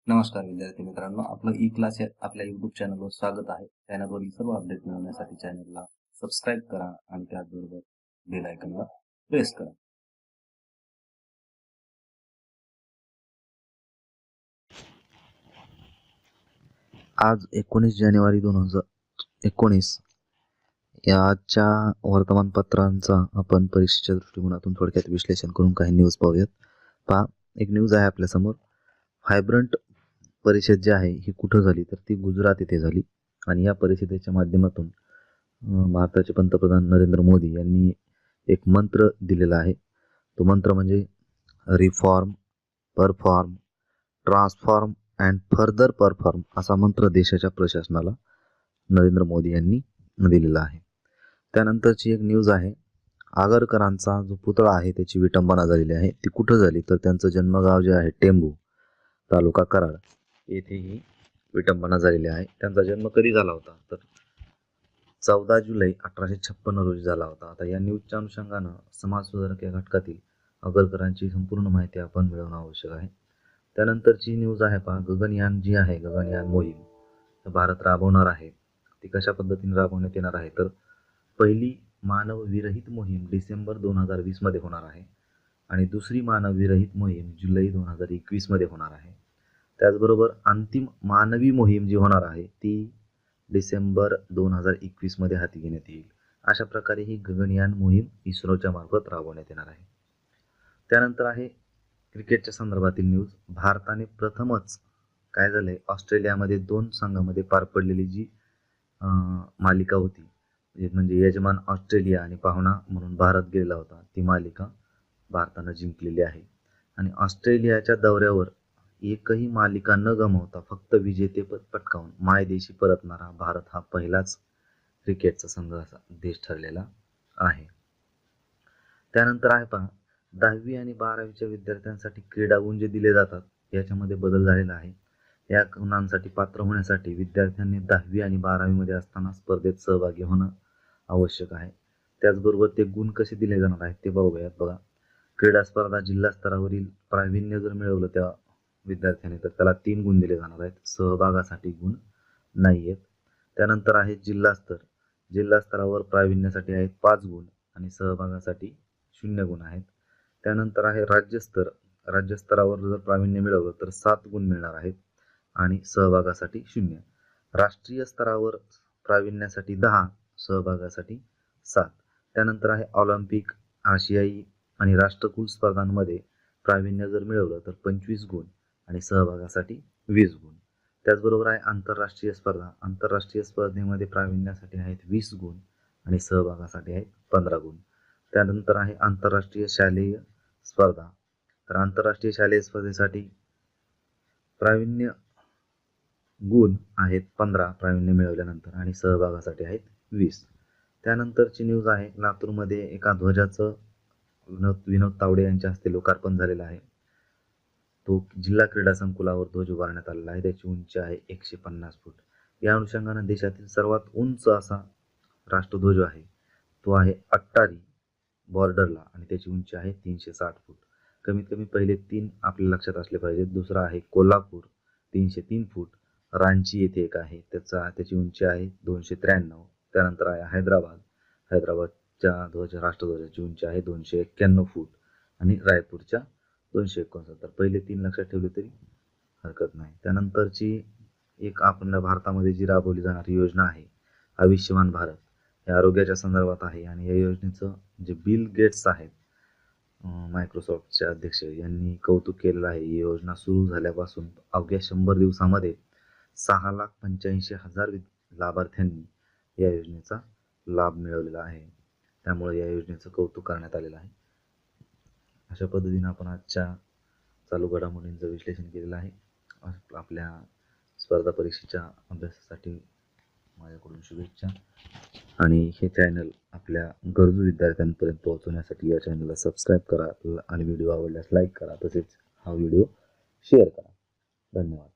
नमस्कार विद्यार्थी मित्रांनो, आपलं ई क्लास या आपल्या YouTube चॅनलवर स्वागत आहे. चॅनलवरील सर्व अपडेट मिळवण्यासाठी चॅनलला सबस्क्राईब करा आणि त्याचबरोबर बेल आयकॉनला प्रेस करा. आज 19 जानेवारी 2019 या आजच्या वर्तमानपत्रांचा आपण परीक्षेच्या दृष्टिकोनातून थोडक्यात विश्लेषण करून काही न्यूज पाहूयात. पहा, एक न्यूज आहे आपल्यासमोर. व्हायब्रंट परिषद जी आहे ही कुठं झाली, तर ती गुजरात येथे झाली. आणि या परिषदेच्या माध्यमातून भारताचे पंतप्रधान नरेंद्र मोदी यांनी एक मंत्र दिलेला आहे. तो मंत्र म्हणजे reform, perform, transform and further perform असा मंत्र देशाच्या प्रशासनाला नरेंद्र मोदी यांनी दिलेला आहे. त्यानंतरची एक न्यूज आहे. आगरकरांचा जो पुतळा आहे त्याची विटंबना झालेली आहे. ती कुठं झाली, तर त्यांचं जन्मगाव जे आहे टेंभू, तालुका कराड, येथे ही विटंबना झालेली आहे. त्यांचा जन्म कधी झाला होता, तर 14 जुलै 1856 रोजी झाला होता. आता या न्यूजच्या अनुषंगानं समाजसुधारक या घटकातील आगरकरांची संपूर्ण माहिती आपण मिळवणं आवश्यक आहे. त्यानंतरची न्यूज आहे पहा, गगनयान जी आहे, गगनयान मोहीम भारत राबवणार आहे. ती कशा पद्धतीने राबवण्यात येणार आहे, तर पहिली मानव विरहित मोहीम डिसेंबर 2020 मध्ये होणार आहे आणि दुसरी मानव विरहित मोहीम जुलै 2021 मध्ये होणार आहे. त्याचबरोबर अंतिम मानवी मोहीम जी होणार आहे ती डिसेंबर 2021 मध्ये हाती घेण्यात येईल. अशा प्रकारे ही गगनयान मोहीम इस्रोच्या मार्फत राबवण्यात येणार आहे. त्यानंतर आहे क्रिकेटच्या संदर्भातील न्यूज. भारताने प्रथमच काय झालंय, ऑस्ट्रेलियामध्ये 2 संघामध्ये पार पडलेली जी मालिका होती, म्हणजे यजमान ऑस्ट्रेलिया आणि पाहुणा म्हणून भारत गेलेला होता, ती मालिका भारतानं जिंकलेली आहे. आणि ऑस्ट्रेलियाच्या दौऱ्यावर एकही मालिका न गमावता फक्त विजेतेपद पटकावून मायदेशी परतणारा भारत हा पहिलाच क्रिकेटचा संघ असा देश ठरलेला आहे. त्यानंतर आहे पहा, 10वी आणि 12वीच्या विद्यार्थ्यांसाठी क्रीडा गुण जे दिले जातात याच्यामध्ये बदल झालेला आहे. या गुणांसाठी पात्र होण्यासाठी विद्यार्थ्यांनी 10वी आणि 12वी मध्ये असताना स्पर्धेत सहभागी होणं आवश्यक आहे. त्याचबरोबर ते गुण कसे दिले जाणार आहेत ते बघूयात. बघा, क्रीडा स्पर्धा जिल्हा स्तरावरील प्रावीण्य जर मिळवलं त्या विद्यार्थ्याने तर त्याला 3 गुण दिले जाणार आहेत. सहभागासाठी गुण नाही आहेत. त्यानंतर आहे जिल्हा स्तर. जिल्हा स्तरावर प्रावीण्यासाठी आहेत 5 गुण आणि सहभागासाठी 0 गुण आहेत. त्यानंतर आहे राज्यस्तर. राज्यस्तरावर जर प्रावीण्य मिळवलं तर 7 गुण मिळणार आहेत आणि सहभागासाठी 0. राष्ट्रीय स्तरावर प्रावीण्यासाठी 10, सहभागासाठी 7. त्यानंतर आहे ऑलिम्पिक, आशियाई आणि राष्ट्रकुल स्पर्धांमध्ये प्रावीण्य जर मिळवलं तर 25 गुण आणि सहभागासाठी 20 गुण. त्याचबरोबर आहे आंतरराष्ट्रीय स्पर्धा. आंतरराष्ट्रीय स्पर्धेमध्ये प्रावीण्यासाठी आहेत 20 गुण आणि सहभागासाठी आहेत 15 गुण. त्यानंतर आहे आंतरराष्ट्रीय शालेय स्पर्धा. तर आंतरराष्ट्रीय शालेय स्पर्धेसाठी प्रावीण्य गुण आहेत 15 प्रावीण्य मिळवल्यानंतर आणि सहभागासाठी आहेत 20. त्यानंतरची न्यूज आहे, लातूरमध्ये एका ध्वजाचं विनोद तावडे यांच्या हस्ते लोकार्पण झालेलं आहे. तो जिल्हा क्रीडा संकुलावर ध्वज उभारण्यात आलेला आहे. त्याची उंची आहे 150 फूट. या अनुषंगाने देशातील सर्वात उंच असा राष्ट्रध्वज आहे तो आहे अट्टारी बॉर्डरला आणि त्याची उंची आहे 360 फूट. कमीत कमी पहिले 3 आपल्या लक्षात असले पाहिजेत. दुसरा आहे कोल्हापूर 303 फूट. रांची येथे एक आहे, त्याची उंची आहे 293. त्यानंतर आहे हैदराबादच्या राष्ट्रध्वजाची उंची आहे 291 फूट आणि रायपूरच्या 269. पहिले 3 लक्षात ठेवले तरी हरकत नाही. त्यानंतरची एक आपल्या भारतामध्ये जी राबवली जाणारी योजना आहे आयुष्यमान भारत, या आरोग्याच्या संदर्भात आहे आणि या योजनेचं जे बिल गेट्स आहेत मायक्रोसॉफ्टचे अध्यक्ष यांनी कौतुक केलेलं आहे. ही योजना सुरू झाल्यापासून अवघ्या 100 दिवसामध्ये 6,85,000 लाभार्थ्यांनी या योजनेचा लाभ मिळवलेला आहे. त्यामुळे या योजनेचं कौतुक करण्यात आलेलं आहे. अशा पद्धतीने आपण आजच्या चालू घडामोडींचं विश्लेषण केलेलं आहे. आपल्या स्पर्धा परीक्षेच्या अभ्यासासाठी माझ्याकडून शुभेच्छा. आणि हे चॅनल आपल्या गरजू विद्यार्थ्यांपर्यंत पोहोचवण्यासाठी या चॅनलला सबस्क्राईब करा आणि व्हिडिओ आवडल्यास लाईक करा, तसेच हा व्हिडिओ शेअर करा. धन्यवाद.